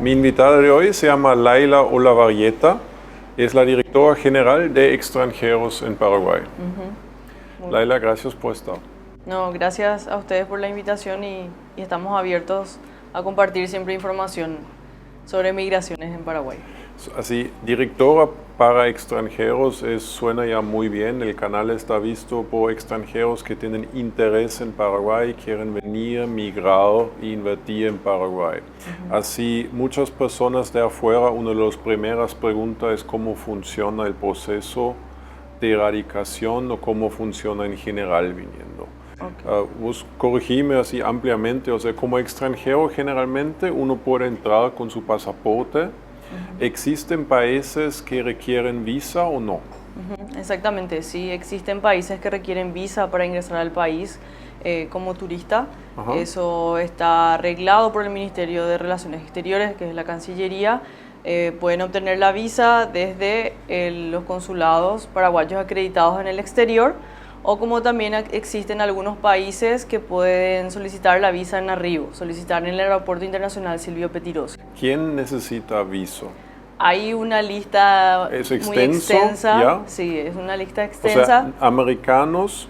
Mi invitada de hoy se llama Laila Olavarrieta, es la directora general de extranjeros en Paraguay. Laila, gracias por estar. No, gracias a ustedes por la invitación y estamos abiertos a compartir siempre información sobre migraciones en Paraguay. Así, directora para extranjeros suena ya muy bien. El canal está visto por extranjeros que tienen interés en Paraguay, quieren venir, migrar e invertir en Paraguay. Así, muchas personas de afuera, una de las primeras preguntas es cómo funciona el proceso de erradicación o cómo funciona en general viniendo. Vos corregime así ampliamente, o sea, como extranjero generalmente uno puede entrar con su pasaporte. ¿Existen países que requieren visa o no? Exactamente, sí, existen países que requieren visa para ingresar al país como turista. Eso está arreglado por el Ministerio de Relaciones Exteriores, que es la Cancillería. Pueden obtener la visa desde los consulados paraguayos acreditados en el exterior, o como también existen algunos países que pueden solicitar la visa en arribo, solicitar en el Aeropuerto Internacional Silvio Pettirossi. ¿Quién necesita visa? Hay una lista muy extensa. ¿Ya? Sí, es una lista extensa. O sea, americanos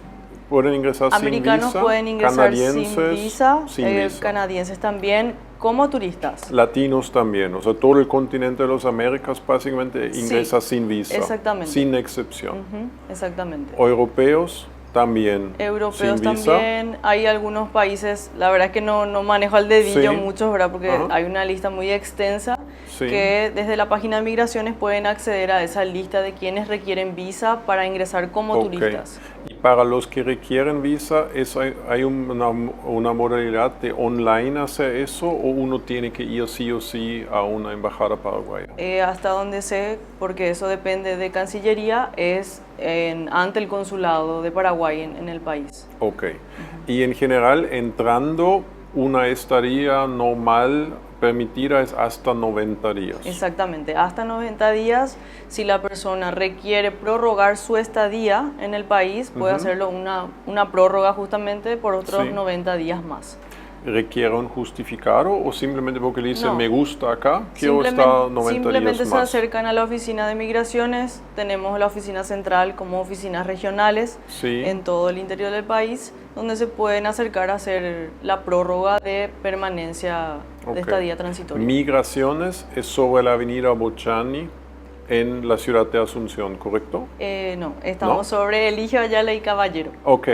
pueden ingresar sin visa. Americanos pueden ingresar sin visa, visa. Canadienses también, como turistas. Latinos también, o sea, todo el continente de las Américas básicamente ingresa sin visa. Exactamente. Sin excepción. Exactamente. Europeos también. Europeos sin visa. también. Hay algunos países, la verdad es que no manejo al dedillo muchos, ¿verdad? Porque hay una lista muy extensa que desde la página de migraciones pueden acceder a esa lista de quienes requieren visa para ingresar como turistas. Y para los que requieren visa, ¿hay una modalidad de online hacer eso o uno tiene que ir sí o sí a una embajada paraguaya? Hasta donde sé, porque eso depende de Cancillería, es ante el consulado de Paraguay en el país. Ok. Y en general, entrando, una estadía normal permitida es hasta 90 días. Exactamente, hasta 90 días. Si la persona requiere prorrogar su estadía en el país, puede hacerlo una prórroga justamente por otros 90 días más. ¿Requiere un justificado o simplemente porque le dicen me gusta acá, quiero estar 90 días más? Simplemente se acercan a la oficina de migraciones. Tenemos la oficina central como oficinas regionales en todo el interior del país, donde se pueden acercar a hacer la prórroga de permanencia de estadía transitoria. Migraciones es sobre la avenida Bochani en la ciudad de Asunción, ¿correcto? No, estamos sobre Eligio Ayala y Caballero. Ok.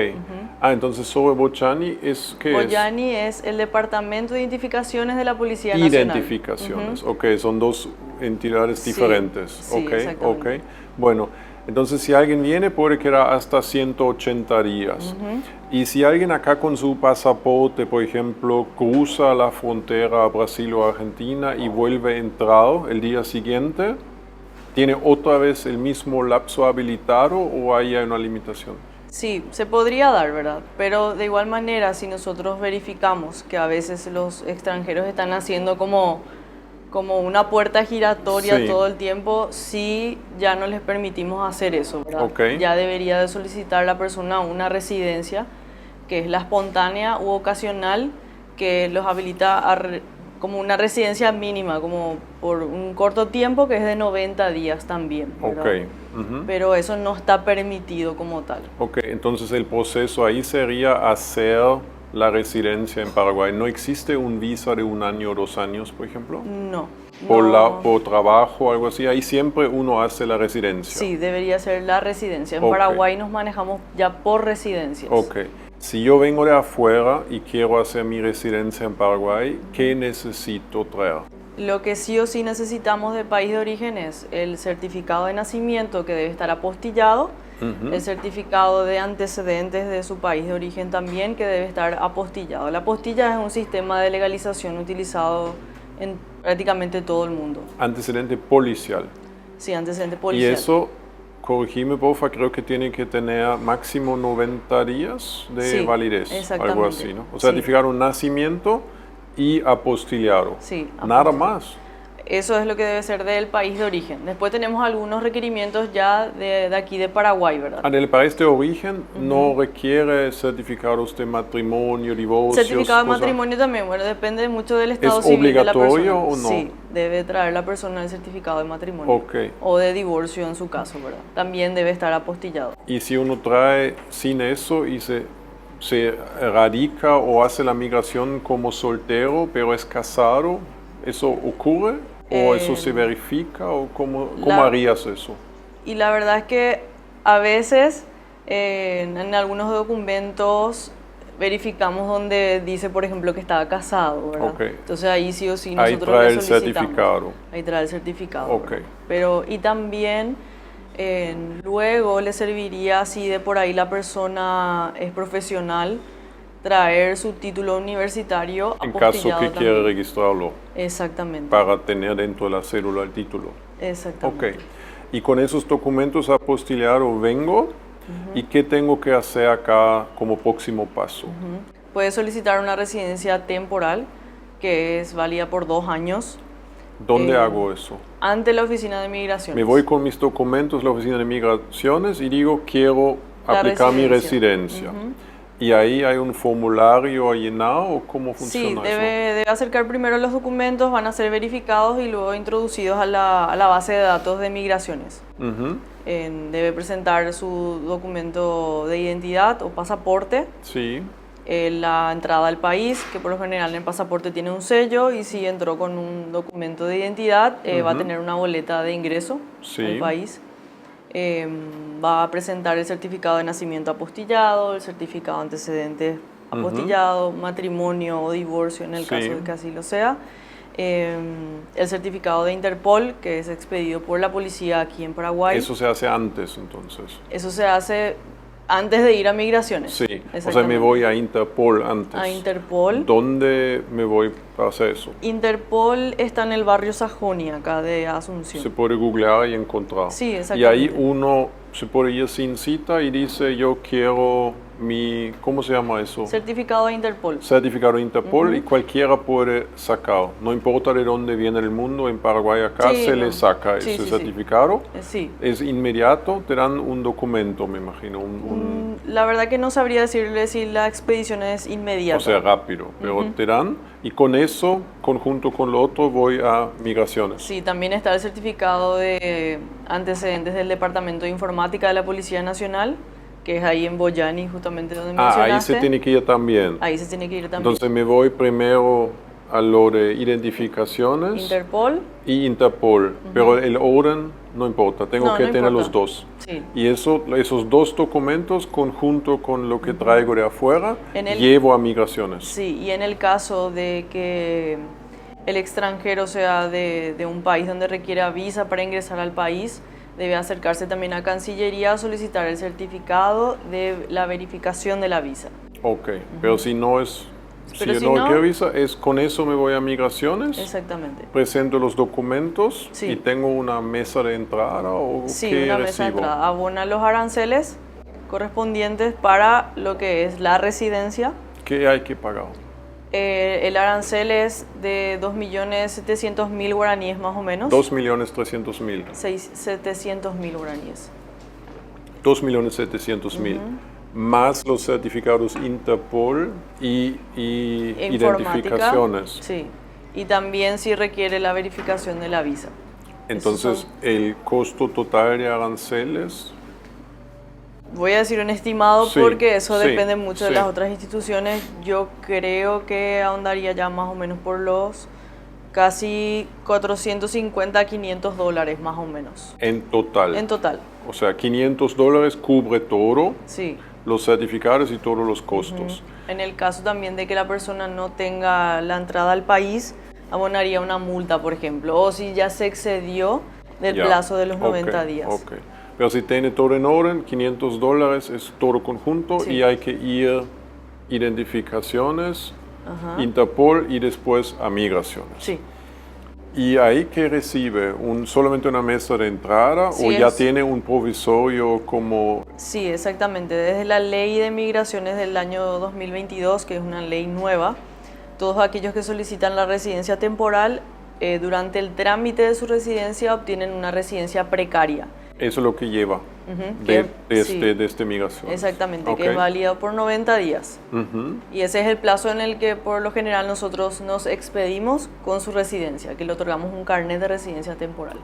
Entonces sobre Bochani es ¿qué Bochani es el Departamento de Identificaciones de la Policía Nacional. Identificaciones, son dos entidades diferentes. Sí, exactamente. Bueno, entonces si alguien viene puede quedar hasta 180 días. Y si alguien acá con su pasaporte, por ejemplo, cruza la frontera a Brasil o Argentina y vuelve a entrar el día siguiente, ¿tiene otra vez el mismo lapso habilitado o hay una limitación? Sí, se podría dar, ¿verdad? Pero de igual manera, si nosotros verificamos que a veces los extranjeros están haciendo como una puerta giratoria todo el tiempo, sí ya no les permitimos hacer eso, ¿verdad? Ya debería de solicitar la persona una residencia, que es la espontánea u ocasional, que los habilita como una residencia mínima, como por un corto tiempo, que es de 90 días también, ¿verdad? Pero eso no está permitido como tal. Entonces el proceso ahí sería hacer la residencia en Paraguay. ¿No existe un visa de 1 año o 2 años, por ejemplo? No. Por trabajo o algo así, ahí siempre uno hace la residencia. Sí, debería ser la residencia. En Paraguay nos manejamos ya por residencias. Si yo vengo de afuera y quiero hacer mi residencia en Paraguay, ¿qué necesito traer? Lo que sí o sí necesitamos de país de origen es el certificado de nacimiento, que debe estar apostillado, el certificado de antecedentes de su país de origen también, que debe estar apostillado. La apostilla es un sistema de legalización utilizado en prácticamente todo el mundo. Antecedente policial. Sí, antecedente policial. Y eso, corregime porfa, creo que tiene que tener máximo 90 días de validez. Algo así, ¿no? O sea, certificar un nacimiento y apostillado. Sí. Nada más. Eso es lo que debe ser del país de origen. Después tenemos algunos requerimientos ya de aquí de Paraguay, ¿verdad? En el país de origen no requiere certificados de matrimonio, divorcios. Certificado de matrimonio también, bueno, depende mucho del estado ¿Es civil de la persona. obligatorio o no? Sí, debe traer la persona el certificado de matrimonio. Ok. O de divorcio en su caso, ¿verdad? También debe estar apostillado. Y si uno trae sin eso y se radica o hace la migración como soltero, pero es casado, ¿eso ocurre? ¿O eso se verifica? ¿O cómo harías eso? Y la verdad es que a veces en algunos documentos verificamos donde dice, por ejemplo, que estaba casado, ¿verdad? Okay. Entonces ahí sí o sí ahí nosotros trae le el solicitamos. certificado. Ahí trae el certificado. Okay. Pero, y también luego le serviría, si de por ahí la persona es profesional, traer su título universitario en caso que quiera registrarlo. Exactamente. Para tener dentro de la cédula el título. Exactamente. Ok. Y con esos documentos apostillado vengo. ¿Y qué tengo que hacer acá como próximo paso? Puedes solicitar una residencia temporal que es válida por 2 años. ¿Dónde hago eso? Ante la oficina de migraciones. Me voy con mis documentos a la oficina de migraciones y digo quiero aplicar mi residencia. ¿Y ahí hay un formulario a llenar o cómo funciona eso? Sí, debe acercar primero los documentos, van a ser verificados y luego introducidos a la base de datos de migraciones. Debe presentar su documento de identidad o pasaporte. Sí. La entrada al país, que por lo general en el pasaporte tiene un sello, y si entró con un documento de identidad, va a tener una boleta de ingreso al país. Va a presentar el certificado de nacimiento apostillado, el certificado de antecedentes apostillado, matrimonio o divorcio en el caso de que así lo sea, el certificado de Interpol, que es expedido por la policía aquí en Paraguay. Eso se hace antes, entonces. Eso se hace antes de ir a migraciones. Sí, o sea, me voy a Interpol antes. A Interpol. ¿Dónde me voy para hacer eso? Interpol está en el barrio Sajonia, acá de Asunción. Se puede googlear y encontrar. Sí, exactamente. Y ahí uno se puede ir sin cita y dice, yo quiero mi, ¿cómo se llama eso? Certificado de Interpol. Certificado de Interpol, y cualquiera puede sacar. No importa de dónde viene el mundo, en Paraguay acá se le saca ese certificado. Sí. Es inmediato, te dan un documento, me imagino. La verdad que no sabría decirle si la expedición es inmediata. O sea, rápido, pero te dan, y con eso, conjunto con lo otro, voy a migraciones. Sí, también está el certificado de antecedentes del Departamento de Informática de la Policía Nacional, que es ahí en Boyani, justamente donde mencionaste. Ahí se tiene que ir también. Ahí se tiene que ir también. Entonces me voy primero a lo de identificaciones. Interpol. Y Interpol, pero el orden no importa, tengo que tener los dos. Sí. Y esos dos documentos, conjunto con lo que traigo de afuera, llevo a migraciones. Sí, y en el caso de que el extranjero sea de un país donde requiera visa para ingresar al país, debe acercarse también a Cancillería a solicitar el certificado de la verificación de la visa. Ok, pero si no es... Si no quiero visa, con eso me voy a migraciones. Exactamente. Presento los documentos y tengo una mesa de entrada o ¿qué una recibo? mesa de entrada. Abona los aranceles correspondientes para lo que es la residencia. ¿Qué hay que pagar? El arancel es de 2.700.000 guaraníes más o menos. 2.300.000. 700.000 guaraníes. 2.700.000. Más los certificados Interpol y identificaciones. Sí, y también si requiere la verificación de la visa. Entonces, el costo total de aranceles... Voy a decir un estimado porque eso depende mucho de las otras instituciones. Yo creo que ahondaría ya más o menos por los casi 450 a $500 más o menos. En total. En total. O sea, $500 cubre todo. Sí. Los certificados y todos los costos. En el caso también de que la persona no tenga la entrada al país, abonaría una multa, por ejemplo, o si ya se excedió del plazo de los 90 días. Ok. Pero si tiene todo en orden, $500 es todo conjunto y hay que ir identificaciones, Interpol y después a migraciones. Sí. ¿Y ahí que recibe? ¿Solamente una mesa de entrada o ya tiene un provisorio como...? Sí, exactamente. Desde la ley de migraciones del año 2022, que es una ley nueva, todos aquellos que solicitan la residencia temporal durante el trámite de su residencia obtienen una residencia precaria. Eso es lo que lleva de esta migración. Exactamente, Okay. que es válida por 90 días. Ujú. Y ese es el plazo en el que por lo general nosotros nos expedimos con su residencia, que le otorgamos un carnet de residencia temporal.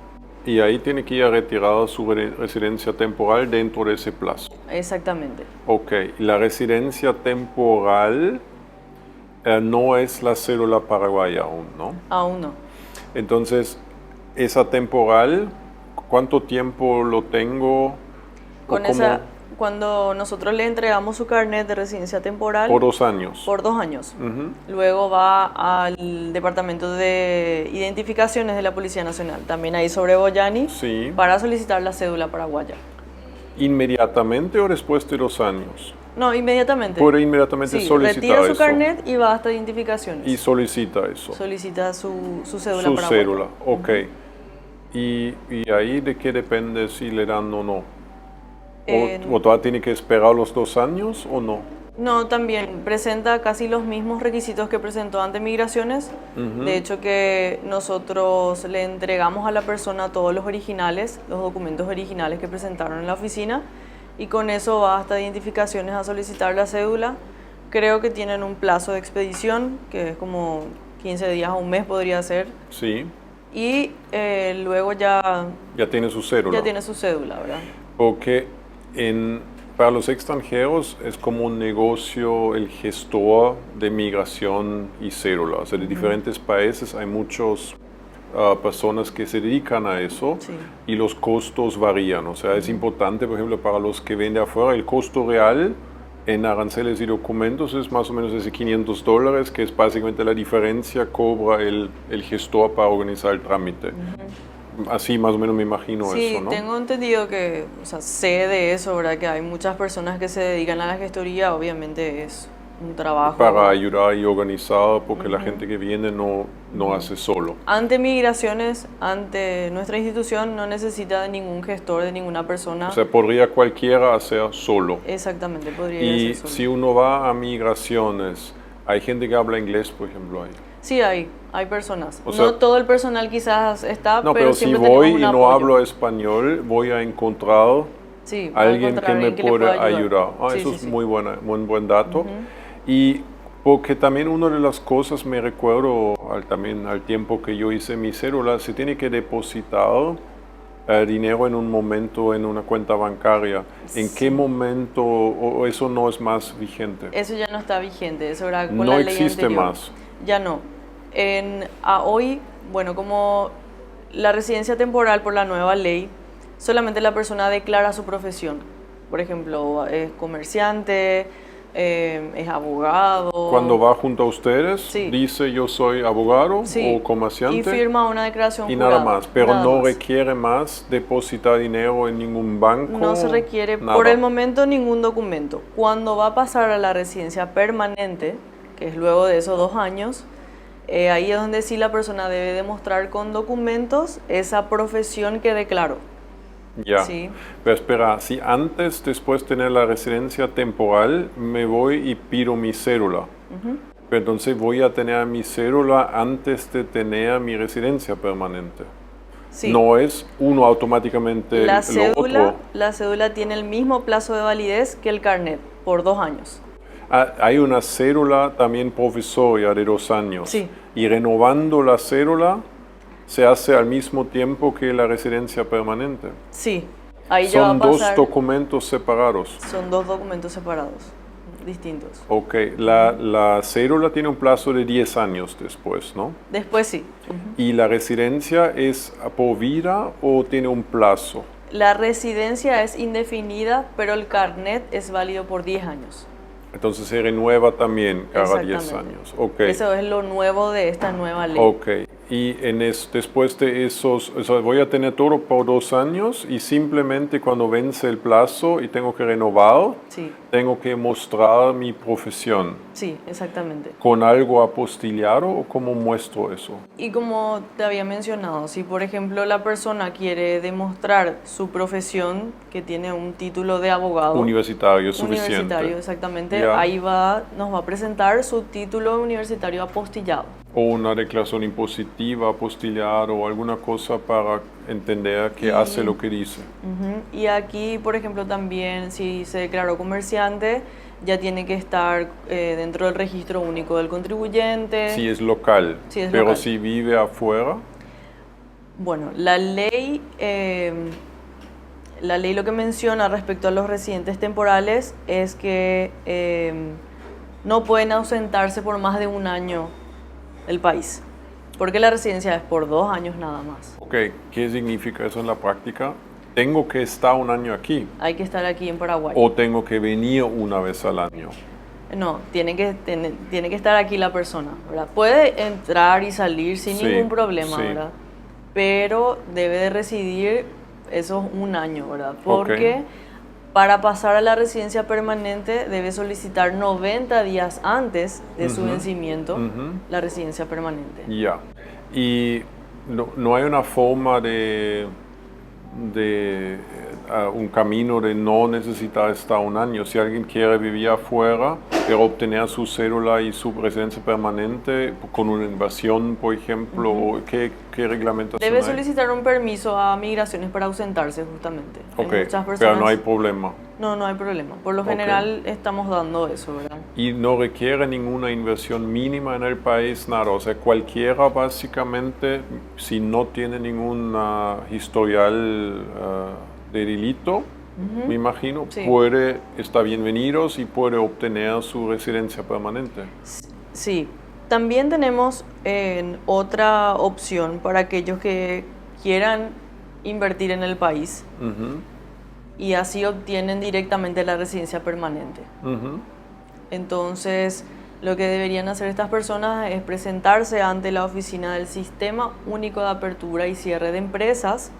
Y ahí tiene que ir a retirar su residencia temporal dentro de ese plazo. Exactamente. Ok, la residencia temporal no es la cédula paraguaya aún, ¿no? Aún no. Entonces, esa temporal, ¿cuánto tiempo lo tengo? Con esa, cuando nosotros le entregamos su carnet de residencia temporal Por 2 años. por 2 años. Ujú. Luego va al Departamento de Identificaciones de la Policía Nacional, también ahí sobre Boyani, Sí. para solicitar la cédula paraguaya. ¿Inmediatamente o después de 2 años? No, inmediatamente. Puede inmediatamente Sí, solicitar retira su eso. carnet y va hasta Identificaciones. Y solicita eso. Solicita su cédula Su paraguaya. cédula, ok. ¿Y ahí de qué depende si le dan o no? ¿O todavía tiene que esperar los 2 años o no? No, también presenta casi los mismos requisitos que presentó ante Migraciones. De hecho, que nosotros le entregamos a la persona todos los originales, los documentos originales que presentaron en la oficina, y con eso va hasta Identificaciones a solicitar la cédula. Creo que tienen un plazo de expedición, que es como 15 días a un mes podría ser, Sí, y luego ya ya tiene su cédula. tiene su cédula, ¿verdad? Porque para los extranjeros es como un negocio el gestor de migración y cédula. O sea, de diferentes países hay muchas personas que se dedican a eso Sí. y los costos varían. O sea, es importante, por ejemplo, para los que venden afuera, el costo real en aranceles y documentos es más o menos ese $500, que es básicamente la diferencia cobra el gestor para organizar el trámite. Así más o menos me imagino Sí, eso, ¿no? tengo entendido que, o sea, sé de eso, ¿verdad? Que hay muchas personas que se dedican a la gestoría, obviamente es un trabajo. Para ayudar y organizar, porque la gente que viene no hace solo. Ante Migraciones, ante nuestra institución, no necesita de ningún gestor, de ninguna persona. O sea, podría cualquiera hacer solo. Exactamente, podría Y ser solo. si uno va a migraciones, hay gente que habla inglés, por ejemplo, ahí. Sí, hay personas. O sea, no todo el personal quizás está, No, pero pero si siempre voy y tenemos un no apoyo. hablo español, voy a encontrar Sí, va a alguien encontrar que me alguien le puede pueda ayudar. Sí, Eso sí, es sí. muy buen dato. Y porque también una de las cosas, me recuerdo también al tiempo que yo hice mi cédula, se tiene que depositar dinero en un momento en una cuenta bancaria. ¿En qué momento o eso no es más vigente? Eso ya no está vigente, eso era con No la ley existe anterior. más. Ya no. A hoy, bueno, como la residencia temporal por la nueva ley, solamente la persona declara su profesión. Por ejemplo, es comerciante, es abogado. Cuando va junto a ustedes, Sí. dice yo soy abogado Sí, o comerciante. y firma una declaración Y jurada. nada más, pero nada no más. requiere más depositar dinero en ningún banco. No se requiere nada. por el momento ningún documento. Cuando va a pasar a la residencia permanente, que es luego de esos 2 años, ahí es donde sí la persona debe demostrar con documentos esa profesión que declaró. Ya. Sí. Pero espera, si antes, después de tener la residencia temporal, me voy y pido mi cédula. Pero entonces voy a tener mi cédula antes de tener mi residencia permanente. Sí. No es uno automáticamente La lo cédula, otro. la cédula tiene el mismo plazo de validez que el carnet, por 2 años. Hay una cédula también provisoria de 2 años. Sí. Y renovando la cédula se hace al mismo tiempo que la residencia permanente. Sí, ahí ya va a Son dos pasar. documentos separados. Son 2 documentos separados, distintos. Ok, la cédula tiene un plazo de 10 años después, ¿no? Después sí. ¿Y la residencia es por vida o tiene un plazo? La residencia es indefinida, pero el carnet es válido por 10 años. Entonces se renueva también cada 10 Exactamente. años. Ok. Eso es lo nuevo de esta nueva ley. Ok, y después de esos, o sea, voy a tener todo por 2 años y simplemente cuando vence el plazo y tengo que renovar, Sí. tengo que mostrar mi profesión. Sí, exactamente. ¿Con algo apostillado o cómo muestro eso? Y como te había mencionado, si por ejemplo la persona quiere demostrar su profesión, que tiene un título de abogado. Universitario, suficiente. Universitario, exactamente. Ya. Ahí nos va a presentar su título universitario apostillado. O una declaración impositiva, apostillada o alguna cosa para entender que hace lo que dice. Y aquí, por ejemplo, también si se declaró comerciante, ya tiene que estar dentro del registro único del contribuyente. Si es local, Si es pero local. si vive afuera, Bueno, la ley lo que menciona respecto a los residentes temporales es que no pueden ausentarse por más de un año del país, porque la residencia es por 2 años nada más. ok, ¿qué significa eso en la práctica? ¿Tengo que estar un año aquí Hay que estar aquí en Paraguay. o tengo que venir una vez al año? No, tiene que estar aquí la persona, ¿verdad? Puede entrar y salir sin Sí, ningún problema, sí. ¿verdad? Pero debe de residir esos un año, ¿verdad? Porque para pasar a la residencia permanente debe solicitar 90 días antes de su vencimiento la residencia permanente. Ya. Y no hay una forma de un camino de no necesitar estar un año. Si alguien quiere vivir afuera, pero obtener su cédula y su residencia permanente con una invasión, por ejemplo, ¿qué reglamentación Debe hay? solicitar un permiso a migraciones para ausentarse, justamente. Ok, Hay muchas personas... pero no hay problema. No hay problema. Por lo general estamos dando eso, ¿verdad? Y no requiere ninguna inversión mínima en el país, nada. O sea, cualquiera básicamente, si no tiene ningún historial de delito, me imagino, Sí. puede estar bienvenido y puede obtener su residencia permanente. Sí. También tenemos otra opción para aquellos que quieran invertir en el país Ujú, y así obtienen directamente la residencia permanente. ujú. Entonces, lo que deberían hacer estas personas es presentarse ante la oficina del Sistema Único de Apertura y Cierre de Empresas,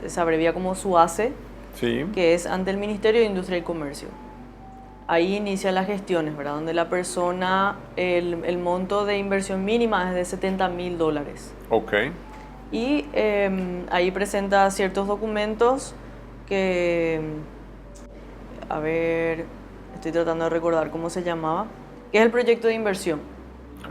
se abrevia como SUACE, Sí, que es ante el Ministerio de Industria y Comercio. Ahí inicia las gestiones, ¿verdad? Donde la persona, el monto de inversión mínima es de $70.000. ok. Y ahí presenta ciertos documentos que, a ver, estoy tratando de recordar cómo se llamaba, que es el proyecto de inversión.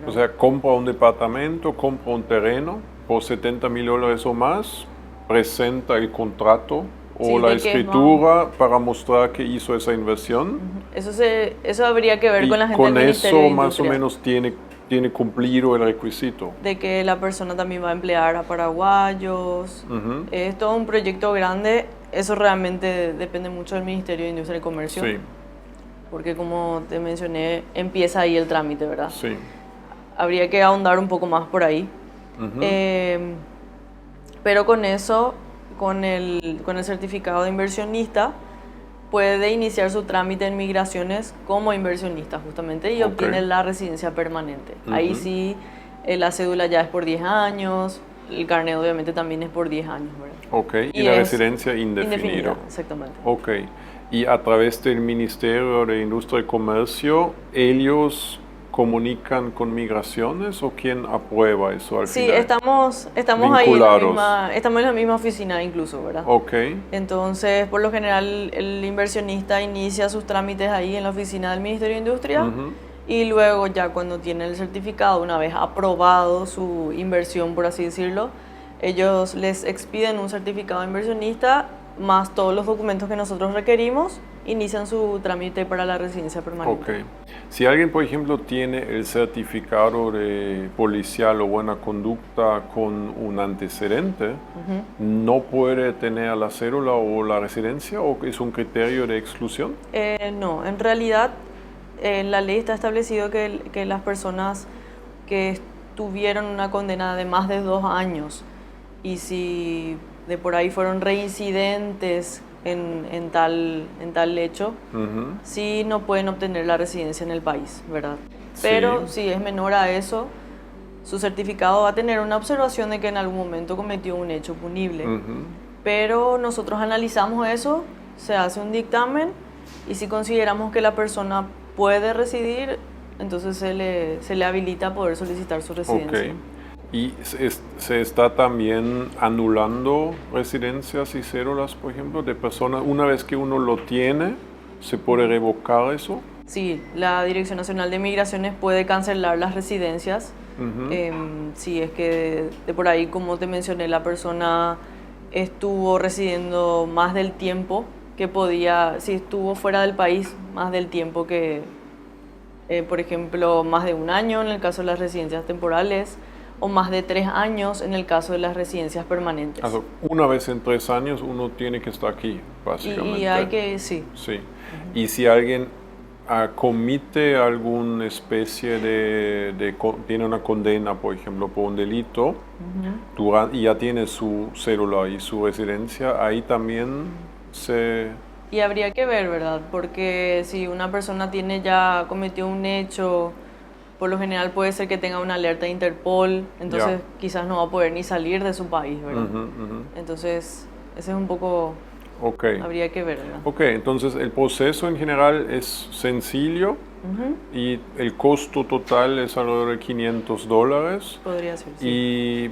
O sea, compra un departamento, compra un terreno por $70.000 o más, presenta el contrato o Sí, la de que escritura para mostrar que hizo esa inversión. Eso habría que ver Y con la gente con del Ministerio de eso más o Industria, menos tiene cumplido el requisito. de que la persona también va a emplear a paraguayos. Ujú. Es todo un proyecto grande. Eso realmente depende mucho del Ministerio de Industria y Comercio, Sí, porque como te mencioné, empieza ahí el trámite, ¿verdad? sí. Habría que ahondar un poco más por ahí. Ujú. Pero con eso, con el certificado de inversionista, puede iniciar su trámite en migraciones como inversionista justamente y Ok. obtiene la residencia permanente. Ahí sí, la cédula ya es por 10 años, el carnet obviamente también es por 10 años, ¿verdad? Ok, y Y la es residencia indefinida. Exactamente. Ok, y a través del Ministerio de Industria y Comercio, ¿ellos comunican con migraciones o quién aprueba eso al Sí, final? estamos ahí Vinculados. estamos en la misma oficina incluso, ¿verdad? Ok, Entonces, por lo general, el inversionista inicia sus trámites ahí en la oficina del Ministerio de Industria Ujú. y luego ya cuando tiene el certificado, una vez aprobado su inversión, por así decirlo, ellos les expiden un certificado de inversionista más todos los documentos que nosotros requerimos, inician su trámite para la residencia permanente. ok. Si alguien, por ejemplo, tiene el certificado de policial o buena conducta con un antecedente, ¿no puede tener la cédula o la residencia o es un criterio de exclusión? No, en realidad en la ley está establecido que las personas que tuvieron una condena de más de 2 años y si de por ahí fueron reincidentes en tal hecho, Ujú. sí no pueden obtener la residencia en el país, ¿verdad? Pero Sí. si es menor a eso, su certificado va a tener una observación de que en algún momento cometió un hecho punible. Ujú. Pero nosotros analizamos eso, se hace un dictamen y si consideramos que la persona puede residir, entonces se le habilita a poder solicitar su residencia. Ok. ¿Y se está también anulando residencias y cédulas, por ejemplo, de personas? Una vez que uno lo tiene, ¿se puede revocar eso? Sí, la Dirección Nacional de Migraciones puede cancelar las residencias. Si es que de por ahí, como te mencioné, la persona estuvo residiendo más del tiempo que podía, si estuvo fuera del país más del tiempo que, por ejemplo, más de un año en el caso de las residencias temporales, o más de 3 años en el caso de las residencias permanentes. Also, una vez en 3 años uno tiene que estar aquí, básicamente. Y hay que, sí. Sí. Y si alguien comite alguna especie tiene una condena, por ejemplo, por un delito, y ya tiene su cédula y su residencia, ahí también se... Y habría que ver, ¿verdad? Porque si una persona ya cometió un hecho, por lo general puede ser que tenga una alerta de Interpol, entonces quizás no va a poder ni salir de su país, ¿verdad? Entonces, ese es un poco... Okay. Habría que ver, ¿verdad? Ok, entonces el proceso en general es sencillo y el costo total es alrededor de $500. Podría ser, sí. ¿Y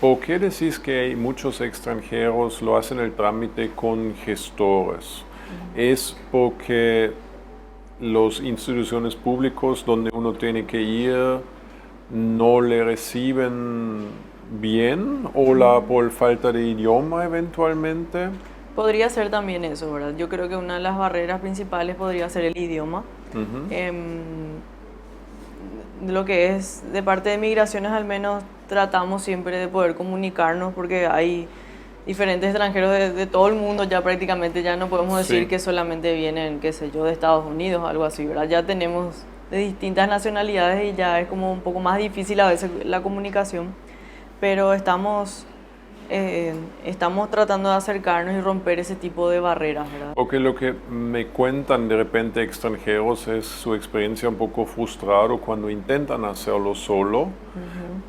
por qué decís que hay muchos extranjeros lo hacen el trámite con gestores? ¿Es porque las instituciones públicas donde uno tiene que ir no le reciben bien o por falta de idioma eventualmente? Podría ser también eso, ¿verdad? Yo creo que una de las barreras principales podría ser el idioma. Lo que es de parte de migraciones, al menos tratamos siempre de poder comunicarnos porque hay diferentes extranjeros de todo el mundo, ya prácticamente ya no podemos decir que solamente vienen, qué sé yo, de Estados Unidos o algo así, ¿verdad? Ya tenemos de distintas nacionalidades y ya es como un poco más difícil a veces la comunicación, pero estamos tratando de acercarnos y romper ese tipo de barreras, ¿verdad? Porque lo que me cuentan de repente extranjeros es su experiencia un poco frustrada cuando intentan hacerlo solo,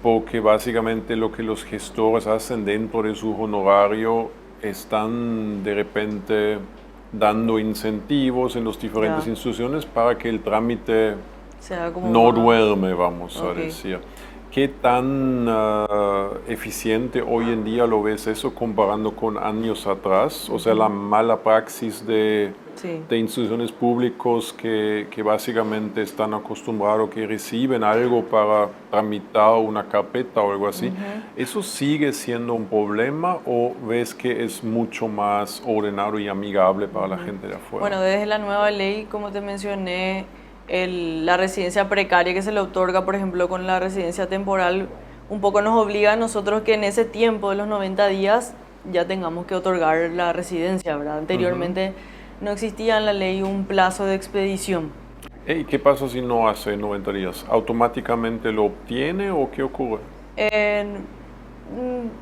porque básicamente lo que los gestores hacen dentro de su honorario están de repente dando incentivos en las diferentes instituciones para que el trámite no duerme, vamos a decir. ¿Qué tan eficiente hoy en día lo ves eso comparando con años atrás? O sea, la mala praxis de instituciones públicas que básicamente están acostumbrados, que reciben algo para tramitar una carpeta o algo así. ¿Eso sigue siendo un problema o ves que es mucho más ordenado y amigable para la gente de afuera? Bueno, desde la nueva ley, como te mencioné, la residencia precaria que se le otorga, por ejemplo, con la residencia temporal, un poco nos obliga a nosotros que en ese tiempo de los 90 días ya tengamos que otorgar la residencia, ¿verdad? Anteriormente no existía en la ley un plazo de expedición. ¿Y qué pasa si no hace 90 días? ¿Automáticamente lo obtiene o qué ocurre?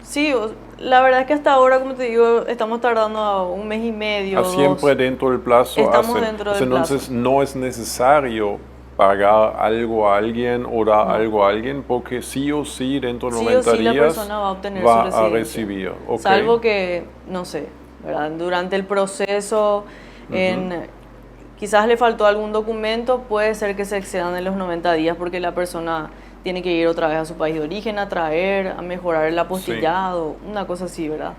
Sí, la verdad es que hasta ahora, como te digo, estamos tardando un mes y medio. Siempre dentro del plazo. Estamos dentro del plazo. Entonces no es necesario pagar algo a alguien o dar algo a alguien porque sí o sí dentro de 90 días la persona va a obtener va su residencia. A recibir. Okay. Salvo que, no sé, ¿verdad? Durante el proceso quizás le faltó algún documento, puede ser que se excedan de los 90 días porque la persona tiene que ir otra vez a su país de origen a traer, a mejorar el apostillado, una cosa así, ¿verdad?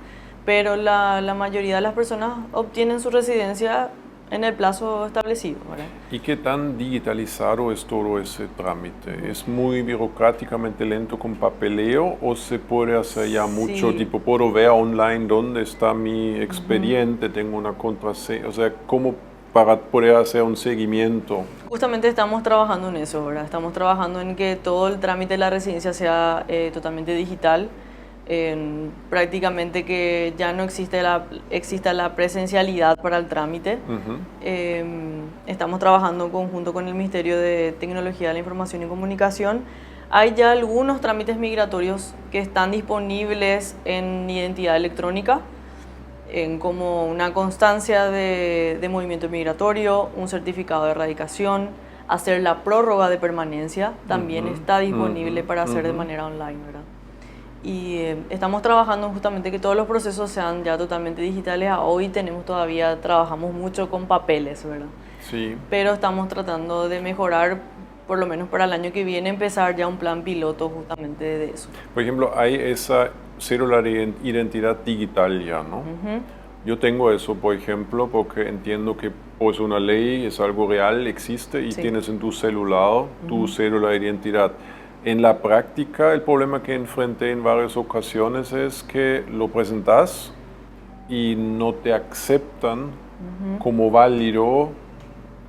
Pero la mayoría de las personas obtienen su residencia en el plazo establecido, ¿verdad? ¿Y qué tan digitalizado es todo ese trámite? ¿Es muy burocráticamente lento con papeleo o se puede hacer ya mucho? Tipo, puedo ver online dónde está mi expediente, tengo una contraseña, o sea, ¿cómo para poder hacer un seguimiento? Justamente estamos trabajando en eso, ¿verdad? Estamos trabajando en que todo el trámite de la residencia sea totalmente digital, prácticamente que ya no exista la presencialidad para el trámite. Estamos trabajando en conjunto con el Ministerio de Tecnología de la Información y Comunicación. Hay ya algunos trámites migratorios que están disponibles en identidad electrónica, como una constancia de movimiento migratorio, un certificado de erradicación, hacer la prórroga de permanencia, también está disponible para hacer de manera online, ¿verdad? Estamos trabajando justamente que todos los procesos sean ya totalmente digitales. Hoy trabajamos mucho con papeles, ¿verdad? Sí. Pero estamos tratando de mejorar, por lo menos para el año que viene, empezar ya un plan piloto justamente de eso. Por ejemplo, hay esa cédula de identidad digital ya, ¿no? Yo tengo eso, por ejemplo, porque entiendo que pues una ley es algo real, existe y tienes en tu celular tu cédula de identidad. En la práctica, el problema que enfrenté en varias ocasiones es que lo presentas y no te aceptan como válido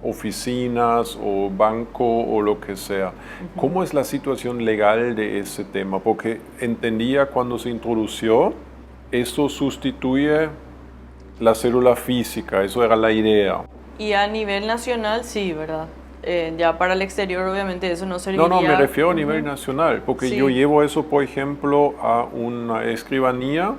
oficinas o banco o lo que sea. ¿Cómo es la situación legal de ese tema? Porque entendía cuando se introdució, eso sustituye la cédula física, eso era la idea. Y a nivel nacional, sí, ¿verdad? Ya para el exterior, obviamente, eso no serviría. No, me refiero a nivel nacional, porque Sí. yo llevo eso, por ejemplo, a una escribanía,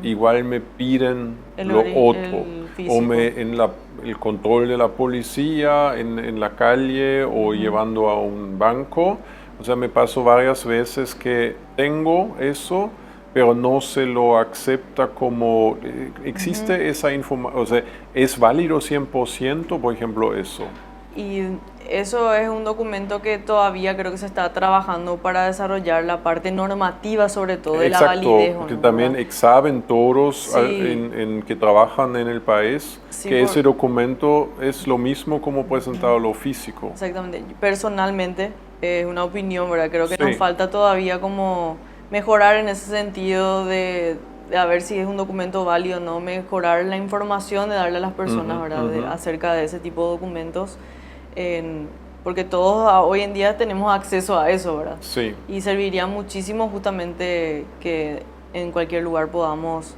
igual me piden lo otro. físico. O el control de la policía en la calle o llevando a un banco. O sea, me pasó varias veces que tengo eso, pero no se lo acepta como... ¿Existe esa información? O sea, ¿es válido 100%, por ejemplo, eso? Y eso es un documento que todavía creo que se está trabajando para desarrollar la parte normativa, sobre todo de la validez. Porque ¿no? también exaben todos Sí. que trabajan en el país Sí, que ese documento es lo mismo como presentado lo físico. Exactamente. Personalmente, es una opinión, ¿verdad? Creo que Sí. nos falta todavía como mejorar en ese sentido de a ver si es un documento válido o no, mejorar la información de darle a las personas, ¿verdad? Acerca de ese tipo de documentos. Porque todos hoy en día tenemos acceso a eso, ¿verdad? Sí. Y serviría muchísimo justamente que en cualquier lugar podamos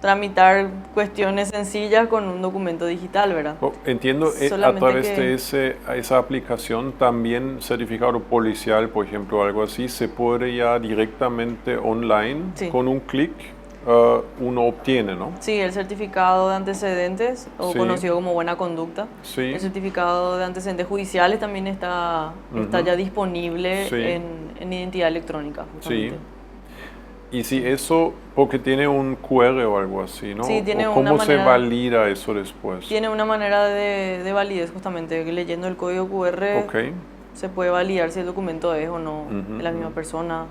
tramitar cuestiones sencillas con un documento digital, ¿verdad? Entiendo, a Solamente través que- de esa aplicación también certificado policial, por ejemplo, algo así, se puede ya directamente online, Sí. con un clic, uno obtiene, ¿no? Sí, el certificado de antecedentes, o Sí. conocido como buena conducta. Sí. El certificado de antecedentes judiciales también está ya disponible Sí. en identidad electrónica, Sí. justamente. Y si eso, porque tiene un QR o algo así, ¿no? Sí, tiene ¿O cómo una se manera- valida eso después? Tiene una manera de validez, justamente, que leyendo el código QR Ok. se puede validar si el documento es o no de la misma persona.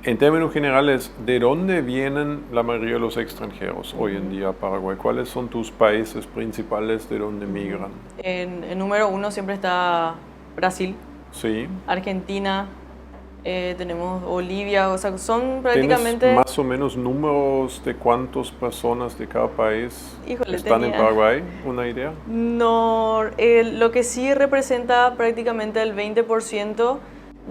En términos generales, ¿de dónde vienen la mayoría de los extranjeros hoy en día a Paraguay? ¿Cuáles son tus países principales de donde migran? En número 1 siempre está Brasil, Sí. Argentina, tenemos Bolivia, o sea, son ¿Tienes prácticamente... más o menos números de cuántas personas de cada país Híjole, están en tenía- Paraguay? ¿Una idea? No, lo que sí representa prácticamente el 20%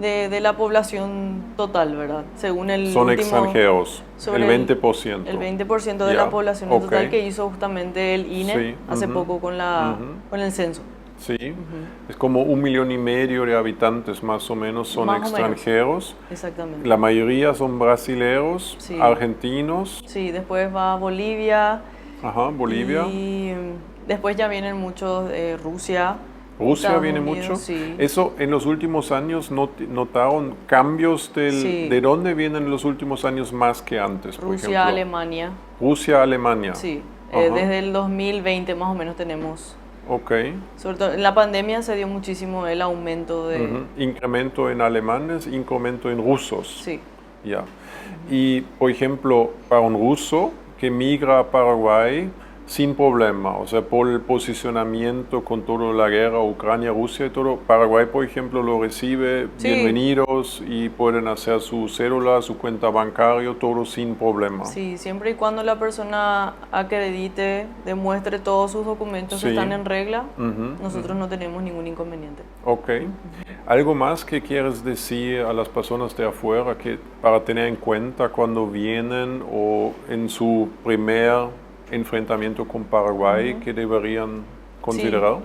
de la población total, ¿verdad? Según el Son último... extranjeros, sobre el 20%. El 20% de Ya, la población ok. total que hizo justamente el INE Sí, hace poco con el censo. Sí, es como 1,5 millones de habitantes más o menos son Más o menos. extranjeros. Exactamente. La mayoría son brasileros, Sí. argentinos, Sí, después va Bolivia. ajá, Bolivia. Y después ya vienen muchos de Rusia. Rusia Estados viene Unidos, mucho. sí. Eso en los últimos años notaron cambios Sí. de dónde vienen en los últimos años más que antes, por Rusia, ejemplo. Alemania. Rusia, Alemania. Sí, Ajá. desde el 2020 más o menos tenemos. Ok. Sobre todo en la pandemia se dio muchísimo el aumento de... Ujú. Incremento en alemanes, incremento en rusos. Sí, Ya. Y, por ejemplo, para un ruso que migra a Paraguay sin problema, o sea, por el posicionamiento con toda la guerra Ucrania-Rusia y todo, Paraguay, por ejemplo, lo recibe, Sí. bienvenidos, y pueden hacer su cédula, su cuenta bancaria, todo sin problema. sí, siempre y cuando la persona acredite, demuestre todos sus documentos Sí. que están en regla, Ujú, nosotros no tenemos ningún inconveniente. Ok. ¿Algo más que quieres decir a las personas de afuera que para tener en cuenta cuando vienen o en su primer enfrentamiento con Paraguay que deberían considerar?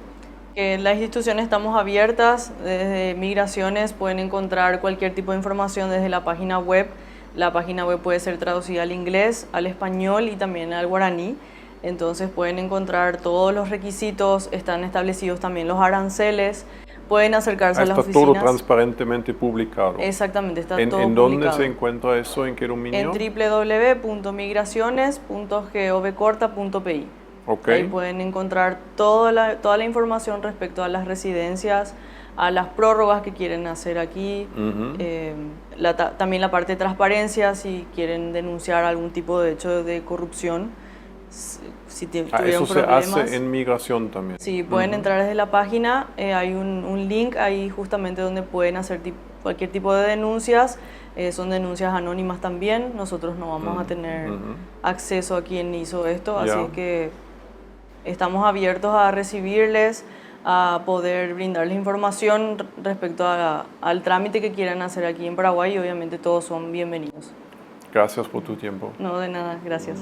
Que en las instituciones estamos abiertas, desde migraciones pueden encontrar cualquier tipo de información desde la página web. La página web puede ser traducida al inglés, al español y también al guaraní. Entonces pueden encontrar todos los requisitos, están establecidos también los aranceles. pueden acercarse a las Está todo oficinas. transparentemente publicado. Exactamente, está todo ¿En dónde publicado. se encuentra eso? ¿En qué dominio? En www.migraciones.govcorta.pi. Okay. Ahí pueden encontrar toda la información respecto a las residencias, a las prórrogas que quieren hacer aquí, también la parte de transparencia, si quieren denunciar algún tipo de hecho de corrupción, si tuvieron eso se problemas. hace en migración también. Sí, pueden entrar desde la página, hay un link ahí justamente donde pueden hacer cualquier tipo de denuncias, son denuncias anónimas también, nosotros no vamos a tener acceso a quien hizo esto, así que estamos abiertos a recibirles, a poder brindarles información respecto al trámite que quieran hacer aquí en Paraguay y obviamente todos son bienvenidos. Gracias por tu tiempo. No, de nada, gracias.